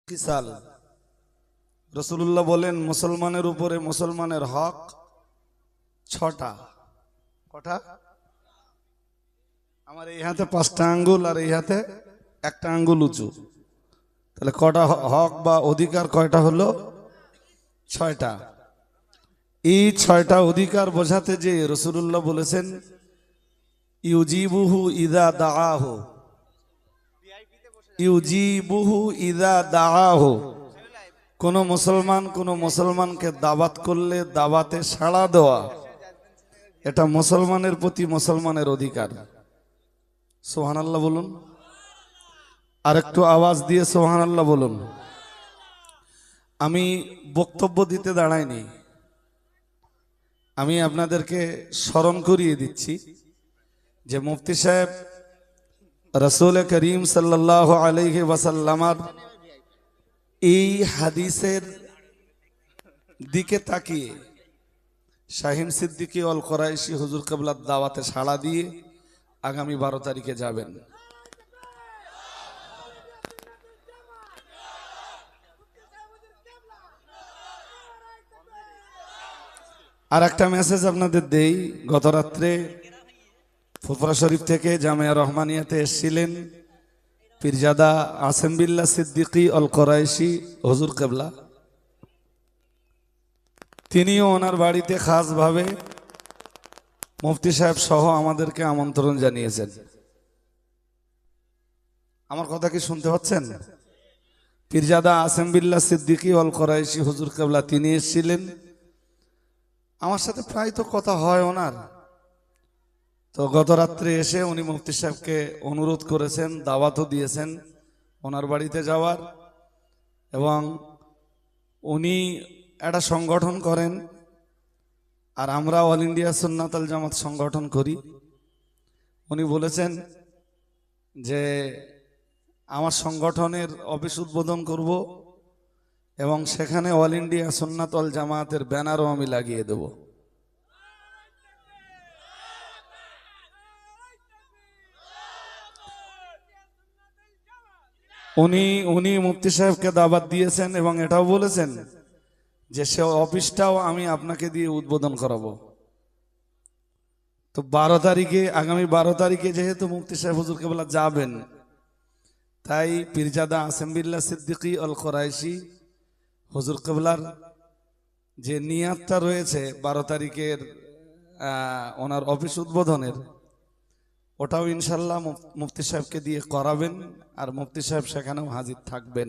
কিসাল রাসূলুল্লাহ বলেন মুসলমানের উপরে মুসলমানের হক ছটা। কটা? আমার এই হাতে 5টা আঙ্গুল আর এই হাতে একটা আঙ্গুল উঁচু, তাহলে কটা হক বা অধিকার কয়টা হলো? 6টা। এই 6টা অধিকার বোঝাতে যে রাসূলুল্লাহ বলেছেন ইউজিবুহু ইযা দাআহু, ইউজিবুহু ইযা দাআহু। কোন মুসলমানকে দাওয়াত করলে দাওয়াতে সাড়া দেওয়া, এটা মুসলমানের প্রতি মুসলমানের অধিকার। সুবহানাল্লাহ বলুন, আর একটু আওয়াজ দিয়ে সুবহানাল্লাহ বলুন। আমি বক্তব্য দিতে দাঁড়াইনি, আমি আপনাদেরকে স্মরণ করিয়ে দিচ্ছি যে মুফতি সাহেব রাসূল করিম সাল্লাল্লাহু আলাইহি ওয়াসাল্লামের এই হাদিসের দিকে তাকিয়ে শাহিন সিদ্দিকী অল কোরাইশি হুজুর কিবলার দাওয়াতে সাড়া দিয়ে আগামী 12 তারিখে যাবেন। আর একটা মেসেজ আপনাদের দেই, গত রাত্রে ফুরফুরা শরীফ থেকে জামিয়া রহমানিয়াতে এসেছিলেন পীরজাদা আসেম বিল্লাহ সিদ্দিকী অল কোরাইশি হুজুর কিবলা। তিনিও ওনার বাড়িতে খাসভাবে মুফতি সাহেব সহ আমাদেরকে আমন্ত্রণ জানিয়েছেন। আমার কথা কি শুনতে পাচ্ছেন? পীরজাদা আসেম বিল্লাহ সিদ্দিকী অল কোরাইশি হুজুর কিবলা তিনি এসেছিলেন। আমার সাথে প্রায় তো কথা হয় ওনার, তো গত রাত্রে এসে উনি মুফতি সাহেবকে অনুরোধ করেছেন, দাওয়াতও দিয়েছেন ওনার বাড়িতে যাওয়ার, এবং উনি একটা সংগঠন করেন আর আমরা অল ইন্ডিয়া সুন্নাত আল জামাত সংগঠন করি। উনি বলেছেন যে আমার সংগঠনের অফিস উদ্বোধন করব এবং সেখানে অল ইন্ডিয়া সুন্নাত আল জামাতের ব্যানারও আমি লাগিয়ে দেব। উনি মুফতি সাহেবকে দাওয়াত দিয়েছেন এবং এটাও বলেছেন যে সে অফিসটাও আমি আপনাকে দিয়ে উদ্বোধন করাবো। তো 12 তারিখে, আগামী 12 তারিখে যেহেতু মুফতি সাহেব হুজুর কিবলা যাবেন, তাই পীরজাদা আসেম বিল্লাহ সিদ্দিকী অল কোরাইশি হুজুর কিবলার যে নিয়াতটা রয়েছে 12 তারিখের ওনার অফিস উদ্বোধনের, ওটাও ইনশাল্লাহ মুফতি সাহেবকে দিয়ে করাবেন আর মুফতি সাহেব সেখানেও হাজির থাকবেন।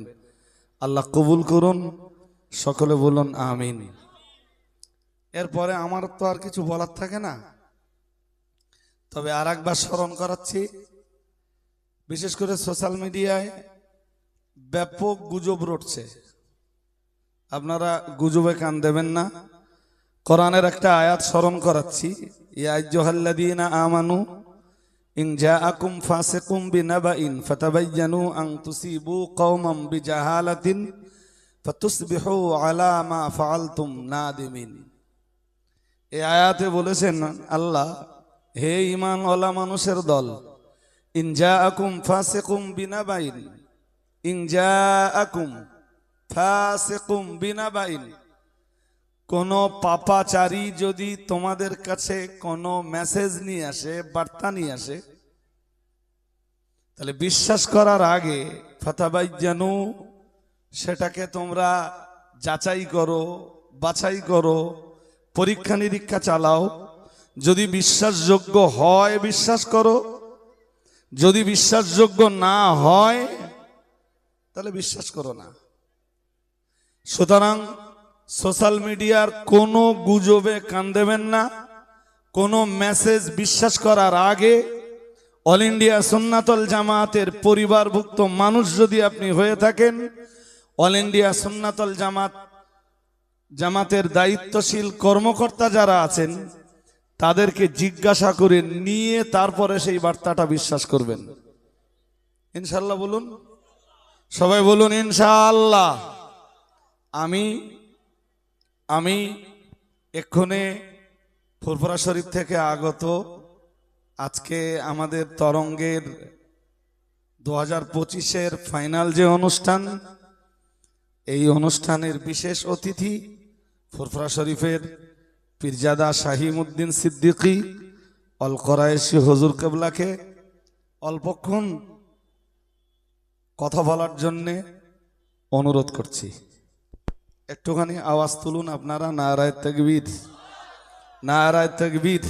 আল্লাহ কবুল করুন, সকলে বলুন আমিন। এরপরে আমার তো আর কিছু বলার থাকে না, তবে আর একবার স্মরণ করাচ্ছি, বিশেষ করে সোশ্যাল মিডিয়ায় ব্যাপক গুজব রটছে, আপনারা গুজবে কান দেবেন না। কোরআনের একটা আয়াত স্মরণ করাচ্ছি, ইয়া আইয়ুহাল্লাযীনা আমানু ইন জাআকুম ফাসিকুম বিনাবাইন ফাতাবায়ানু আন তুসিবু কওমান বিজাহালাতিন ফাতুসবিহু আলা মা ফাআলতুম নাদিমিন। এই আয়াতে বলেছেন আল্লাহ, হে ঈমান ওয়ালা মানুষের দল, ইন জাআকুম ফাসিকুম বিনাবাইন, ইন জাআকুম ফাসিকুম বিনাবাইন, কোন পাপাচারী যদি তোমাদের কাছে কোন মেসেজ নিয়ে আসে, বার্তা নিয়ে আসে, তাহলে বিশ্বাস করার আগে ফাতাবায়ানু, সেটাকে তোমরা যাচাই করো, বাছাই করো, পরীক্ষা নিরীক্ষা চালাও। যদি বিশ্বাসযোগ্য হয় বিশ্বাস করো, যদি বিশ্বাসযোগ্য না হয় তাহলে বিশ্বাস করো না। সুতরাং সোশ্যাল মিডিয়ার কোনো গুজবে কান দেবেন না। কোনো মেসেজ বিশ্বাস করার আগে অল ইন্ডিয়া সুন্নাত আল জামাতের পরিবারভুক্ত মানুষ যদি আপনি হয়ে থাকেন, অল ইন্ডিয়া সুন্নাত আল জামাতের দায়িত্বশীল কর্মকর্তা যারা আছেন তাদেরকে জিজ্ঞাসা করে নিয়ে তারপরে সেই বার্তাটা বিশ্বাস করবেন। ইনশাআল্লাহ বলুন, সবাই বলুন ইনশাআল্লাহ। আমি এক্ষণে ফুরফুরা শরীফ থেকে আগত, আজকে আমাদের তরঙ্গের 2025-এর ফাইনাল যে অনুষ্ঠান, এই অনুষ্ঠানের বিশেষ অতিথি ফুরফুরা শরীফের পীরজাদা শাহিমউদ্দিন সিদ্দিকী অল কোরাইশি হুজুর কেবলাকে অল্পক্ষণ কথা বলার জন্যে অনুরোধ করছি। একটুখানি আওয়াজ তুলুন আপনারা, নারায়ে তাকবীর, নারায়ে তাকবীর।